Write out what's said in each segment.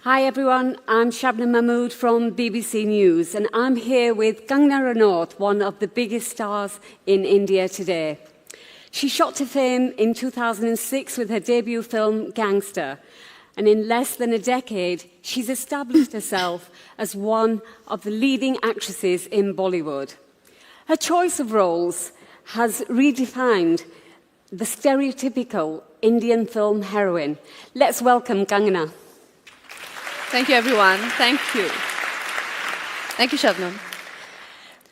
Hi everyone, I'm Shabnam Mahmood from BBC News and I'm here with Kangana Ranaut, one of the biggest stars in India today. She shot to fame in 2006 with her debut film Gangster, and in less than a decade she's established herself as one of the leading actresses in Bollywood. Her choice of roles has redefined the stereotypical Indian film heroine. Let's welcome Kangana. Thank you, everyone. Thank you. Thank you, Shabnam.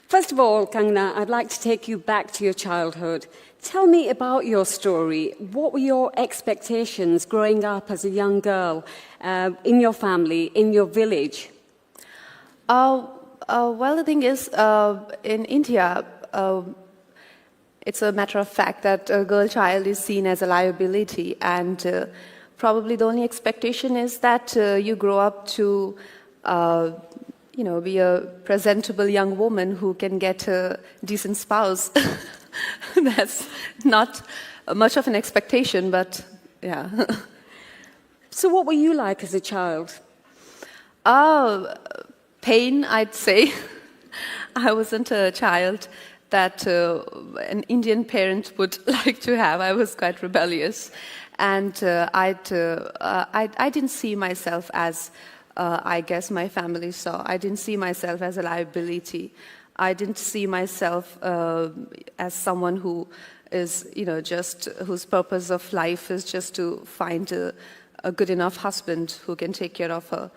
First of all, Kangana, I'd like to take you back to your childhood. Tell me about your story. What were your expectations growing up as a young girl in your family, in your village? Well, the thing is, in India, it's a matter of fact that a girl child is seen as a liability, and probably the only expectation is that you grow up to, be a presentable young woman who can get a decent spouse. That's not much of an expectation, but yeah. So what were you like as a child? Pain, I'd say. I wasn't a child that an Indian parent would like to have. I was quite rebellious. And I didn't see myself as, I guess my family saw. I didn't see myself as a liability. I didn't see myself as someone who is, whose purpose of life is just to find a good enough husband who can take care of her.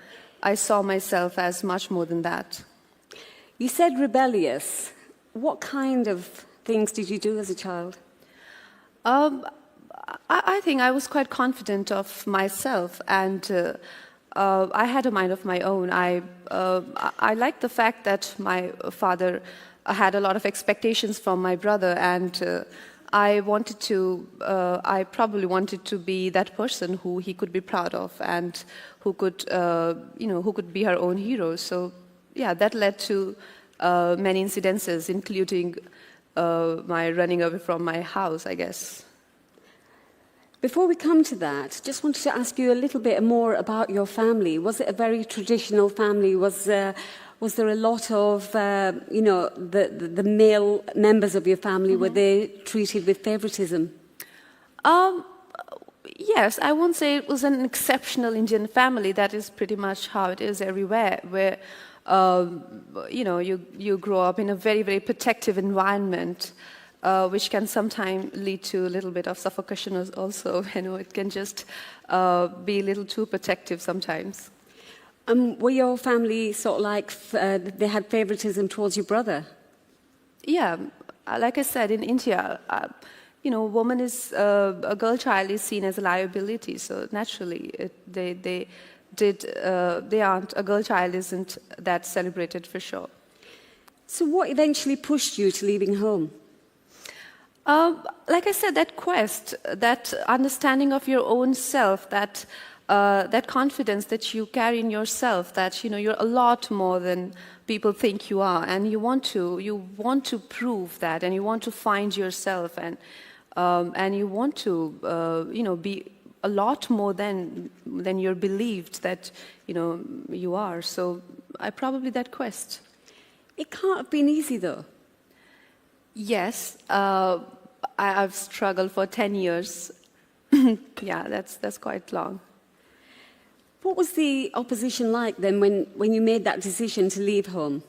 I saw myself as much more than that. You said rebellious. What kind of things did you do as a child? I think I was quite confident of myself, and I had a mind of my own. I liked the fact that my father had a lot of expectations from my brother, and I probably wanted to be that person who he could be proud of and who could be her own hero. So, yeah, that led to many incidences, including my running away from my house, I guess. Before we come to that, just wanted to ask you a little bit more about your family. Was it a very traditional family? Was there a lot of, the male members of your family, were they treated with favoritism? Yes, I won't say it was an exceptional Indian family. That is pretty much how it is everywhere, where, you grow up in a very, very protective environment. Which can sometimes lead to a little bit of suffocation also. It can just be a little too protective sometimes. Were your family sort of like, they had favoritism towards your brother? Yeah, like I said, in India, a girl child is seen as a liability, so naturally a girl child isn't that celebrated for sure. So what eventually pushed you to leaving home? Like I said, that quest, that understanding of your own self, that confidence that you carry in yourself, that you're a lot more than people think you are, and you want to prove that, and you want to find yourself, and you want to be a lot more than you're believed that you are. So probably that quest. It can't have been easy though. Yes, I've struggled for 10 years. Yeah, that's quite long. What was the opposition like then when you made that decision to leave home?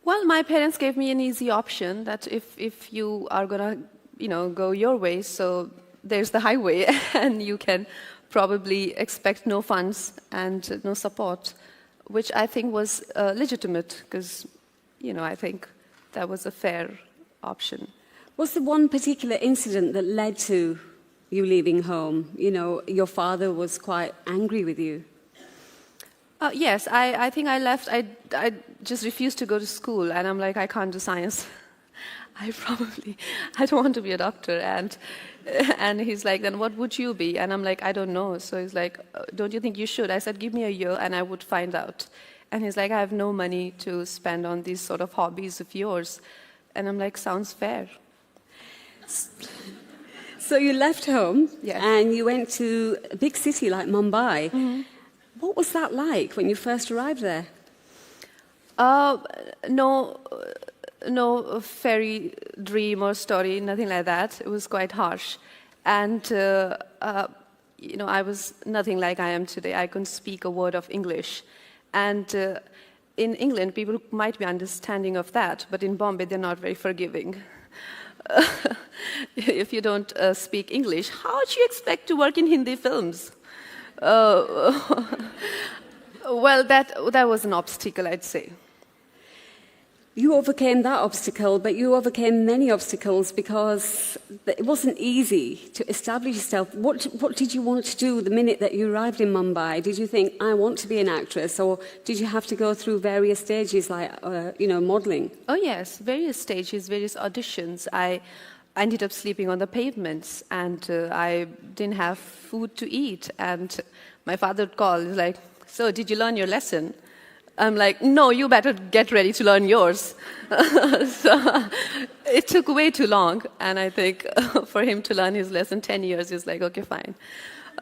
Well, my parents gave me an easy option that if you are gonna, go your way, so there's the highway, and you can probably expect no funds and no support, which I think was legitimate because, I think that was a fair option. Was there one particular incident that led to you leaving home? Your father was quite angry with you. Yes, I think I left. I just refused to go to school, and I'm like, I can't do science. I don't want to be a doctor. And he's like, then what would you be? And I'm like, I don't know. So he's like, don't you think you should? I said, give me a year and I would find out. And he's like, I have no money to spend on these sort of hobbies of yours. And I'm like, sounds fair. So you left home Yes. and you went to a big city like Mumbai. What was that like when you first arrived there? No, no fairy dream or story, nothing like that. It was quite harsh. And, I was nothing like I am today. I couldn't speak a word of English. And in England, people might be understanding of that, but in Bombay, they're not very forgiving. If you don't speak English, how do you expect to work in Hindi films? Well, that was an obstacle, I'd say. You overcame that obstacle, but you overcame many obstacles because it wasn't easy to establish yourself. What did you want to do the minute that you arrived in Mumbai? Did you think, I want to be an actress? Or did you have to go through various stages like, modeling? Oh, yes, various stages, various auditions. I ended up sleeping on the pavements, and I didn't have food to eat. And my father would call, he's like, so did you learn your lesson? I'm like, no, you better get ready to learn yours. So it took way too long, and I think for him to learn his lesson 10 years, he's like, okay, fine.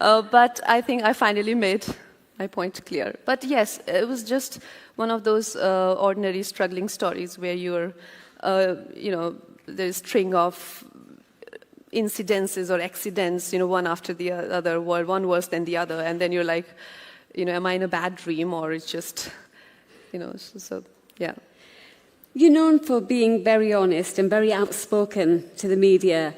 But I think I finally made my point clear. But yes, it was just one of those ordinary struggling stories where you're, there's a string of incidences or accidents, one after the other, one worse than the other, and then you're like, am I in a bad dream, or it's just... yeah. You're known for being very honest and very outspoken to the media.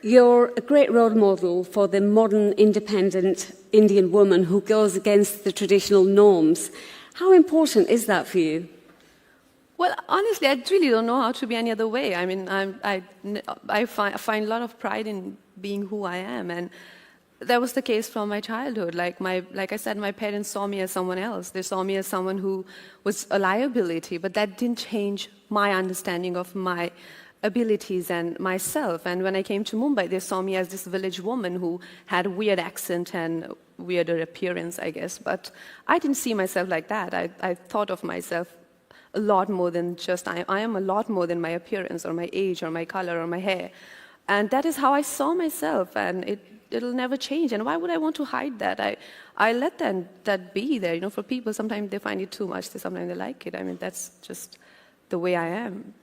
You're a great role model for the modern, independent Indian woman who goes against the traditional norms. How important is that for you? Well, honestly, I really don't know how to be any other way. I mean, I find a lot of pride in being who I am, and that was the case from my childhood. Like I said, my parents saw me as someone else. They saw me as someone who was a liability, but that didn't change my understanding of my abilities and myself. And when I came to Mumbai, they saw me as this village woman who had a weird accent and weirder appearance, I guess. But I didn't see myself like that. I thought of myself a lot more than just, I am a lot more than my appearance or my age or my color or my hair. And that is how I saw myself, and it'll never change. And why would I want to hide that? I let that be there. For people, sometimes they find it too much. Sometimes they like it. I mean, that's just the way I am.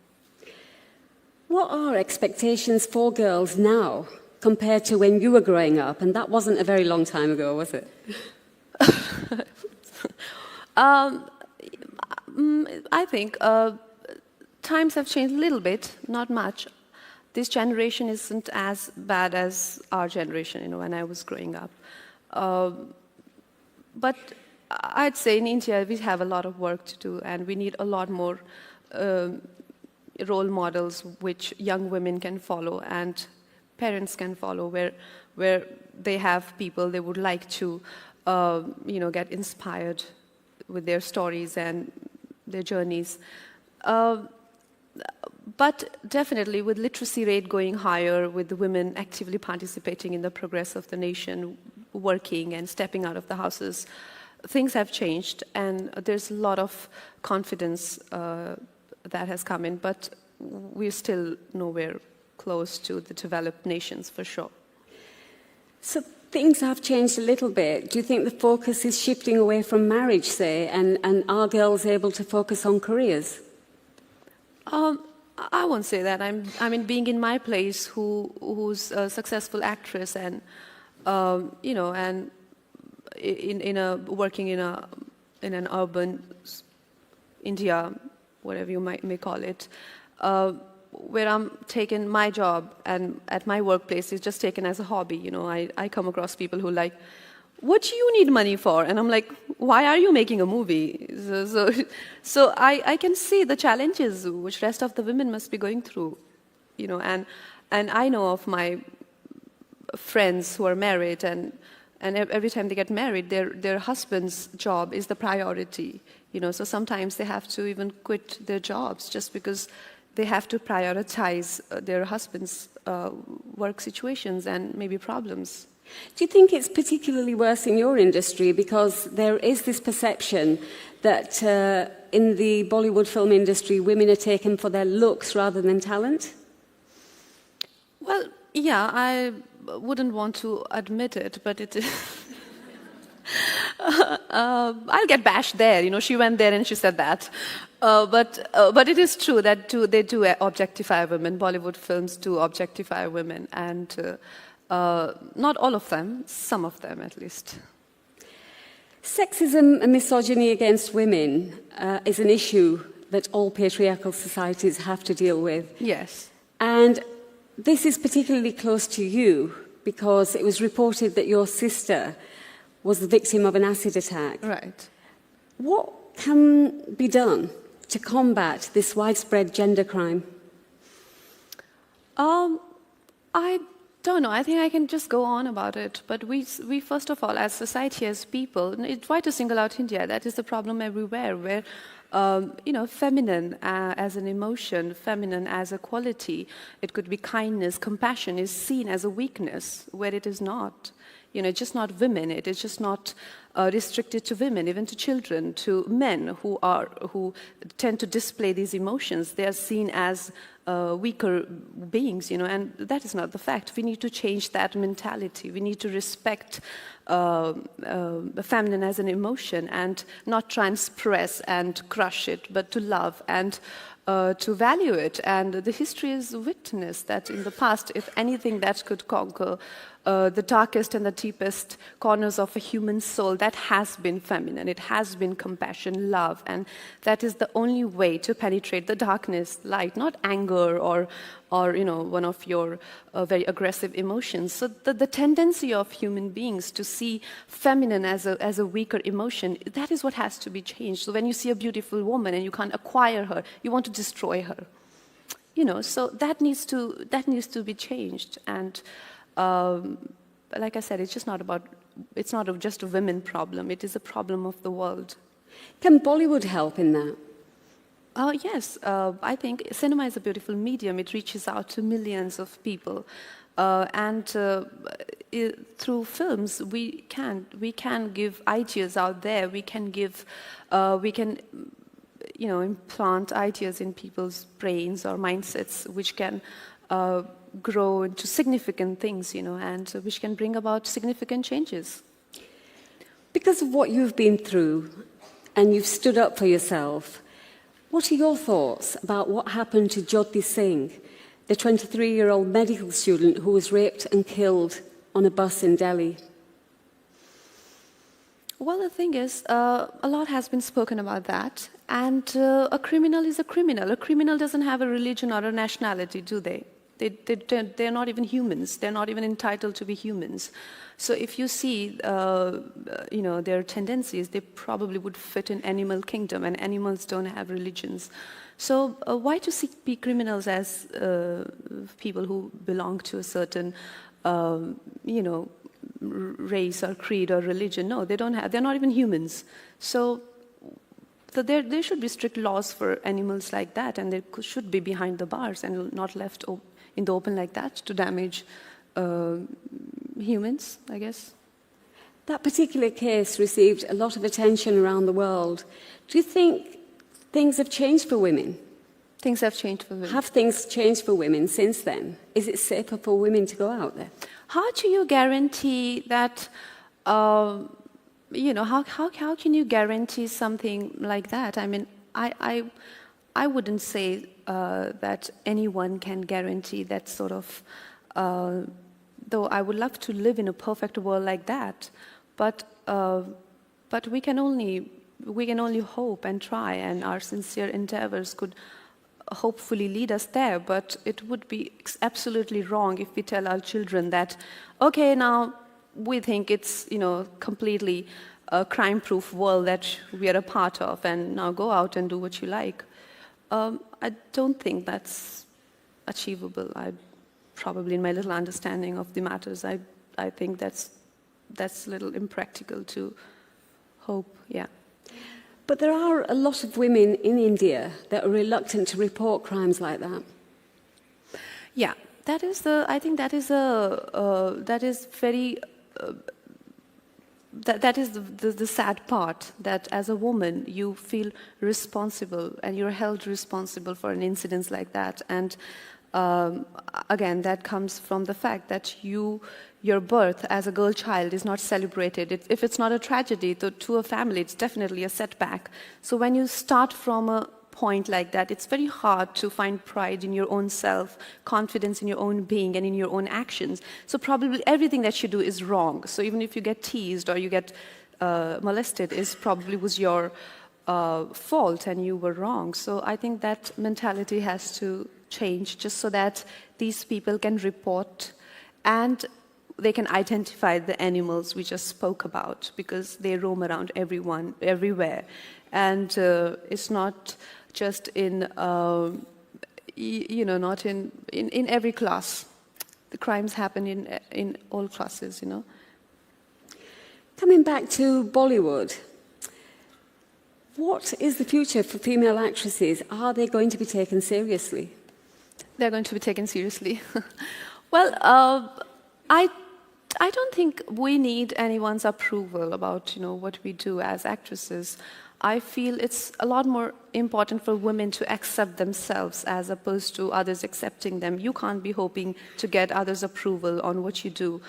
What are expectations for girls now compared to when you were growing up? And that wasn't a very long time ago, was it? I think times have changed a little bit, not much. This generation isn't as bad as our generation, when I was growing up. But I'd say in India, we have a lot of work to do, and we need a lot more role models which young women can follow and parents can follow, where they have people they would like to, get inspired with their stories and their journeys. But definitely with literacy rate going higher, with the women actively participating in the progress of the nation, working and stepping out of the houses, things have changed, and there's a lot of confidence that has come in, but we're still nowhere close to the developed nations, for sure. So things have changed a little bit. Do you think the focus is shifting away from marriage, say, and are girls able to focus on careers? I won't say that. I mean, being in my place, who's a successful actress, and and working in an urban India, whatever you may call it, where I'm taking my job and at my workplace is just taken as a hobby. I come across people who like, what do you need money for? And I'm like, why are you making a movie? So I can see the challenges which rest of the women must be going through, and I know of my friends who are married, and every time they get married, their husband's job is the priority, so sometimes they have to even quit their jobs just because they have to prioritize their husband's work situations and maybe problems. Do you think it's particularly worse in your industry because there is this perception that in the Bollywood film industry, women are taken for their looks rather than talent? Well, yeah, I wouldn't want to admit it, but it is. I'll get bashed there. You know, she went there and she said that. But it is true that they do objectify women. Bollywood films do objectify women, and not all of them, some of them at least. Sexism and misogyny against women is an issue that all patriarchal societies have to deal with. Yes. And this is particularly close to you because it was reported that your sister was the victim of an acid attack. Right. What can be done to combat this widespread gender crime? I don't know. I think I can just go on about it. But we first of all, as society, as people, try to single out India. That is the problem everywhere, where feminine as an emotion, feminine as a quality, it could be kindness, compassion, is seen as a weakness, where it is not. You know, it's just not women. It is just not restricted to women, even to children, to men who tend to display these emotions. They are seen as weaker beings, you know, and that is not the fact. We need to change that mentality. We need to respect the feminine as an emotion and not try and suppress and crush it, but to love and to value it. And the history is witness that in the past, if anything that could conquer the darkest and the deepest corners of a human soul, that has been feminine. It has been compassion, love, and that is the only way to penetrate the darkness, light, not anger or one of your very aggressive emotions. So the tendency of human beings to see feminine as a weaker emotion, that is what has to be changed. So when you see a beautiful woman and you can't acquire her, you want to destroy her. You know, so that needs to be changed. And like I said, it's not just a women problem. It is a problem of the world. Can Bollywood help in that? Yes, I think cinema is a beautiful medium. It reaches out to millions of people, and through films we can give ideas out there. We can implant ideas in people's brains or mindsets, which can grow into significant things, you know, and which can bring about significant changes. Because of what you've been through, and you've stood up for yourself, what are your thoughts about what happened to Jyoti Singh, the 23-year-old medical student who was raped and killed on a bus in Delhi? Well, the thing is, a lot has been spoken about that, and a criminal is a criminal. A criminal doesn't have a religion or a nationality, do they? They're not even humans. They're not even entitled to be humans. So if you see, their tendencies, they probably would fit in animal kingdom, and animals don't have religions. So why to see criminals as people who belong to a certain, race or creed or religion? No, they don't have. They're not even humans. So there should be strict laws for animals like that, and they should be behind the bars and not left in the open like that to damage humans, I guess. That particular case received a lot of attention around the world. Do you think things have changed for women? Things have changed for women. Have things changed for women since then? Is it safer for women to go out there? How do you guarantee that, how can you guarantee something like that? I mean, I wouldn't say that anyone can guarantee that sort of, though I would love to live in a perfect world like that, but we can only hope and try, and our sincere endeavors could hopefully lead us there. But it would be absolutely wrong if we tell our children that, okay, now we think it's completely a crime-proof world that we are a part of, and now go out and do what you like. I don't think that's achievable. Probably in my little understanding of the matters, I think that's a little impractical to hope, yeah. But there are a lot of women in India that are reluctant to report crimes like that. Yeah, I think that is the sad part, that as a woman you feel responsible and you're held responsible for an incident like that, and again, that comes from the fact that your birth as a girl child is not celebrated. If it's not a tragedy to a family, it's definitely a setback. So when you start from a point like that, it's very hard to find pride in your own self, confidence in your own being and in your own actions. So probably everything that you do is wrong. So even if you get teased or you get molested, it probably was your fault and you were wrong. So I think that mentality has to change just so that these people can report and they can identify the animals we just spoke about, because they roam around everywhere. And it's not just in, not in every class. The crimes happen in all classes, Coming back to Bollywood, what is the future for female actresses? Are they going to be taken seriously? They're going to be taken seriously. Well, I don't think we need anyone's approval about, what we do as actresses. I feel it's a lot more important for women to accept themselves as opposed to others accepting them. You can't be hoping to get others' approval on what you do.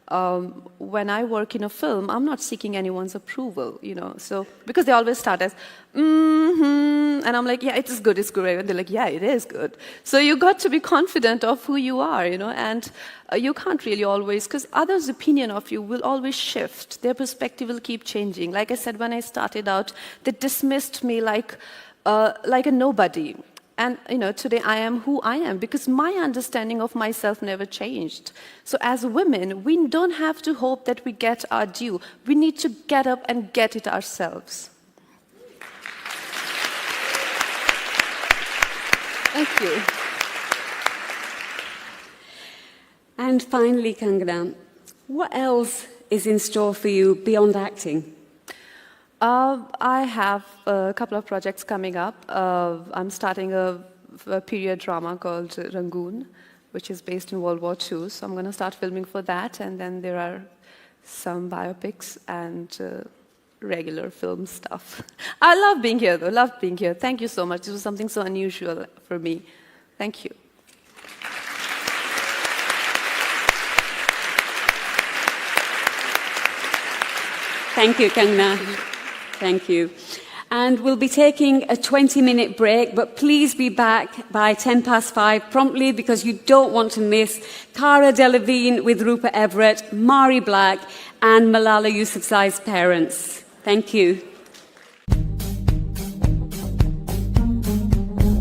When I work in a film, I'm not seeking anyone's approval, so because they always start as, and I'm like, yeah, it is good, it's great. And they're like, yeah, it is good. So you got to be confident of who you are, and you can't really always, because others' opinion of you will always shift. Their perspective will keep changing. Like I said, when I started out, they dismissed me like a nobody. And, today I am who I am because my understanding of myself never changed. So as women, we don't have to hope that we get our due. We need to get up and get it ourselves. Thank you. And finally, Kangana, what else is in store for you beyond acting? I have a couple of projects coming up. I'm starting a period drama called Rangoon, which is based in World War II. So I'm going to start filming for that. And then there are some biopics and regular film stuff. I love being here, though. Love being here. Thank you so much. This was something so unusual for me. Thank you. Thank you, Kangana. Thank you. And we'll be taking a 20-minute break, but please be back by 5:10 promptly because you don't want to miss Cara Delevingne with Rupert Everett, Mari Black, and Malala Yousafzai's parents. Thank you.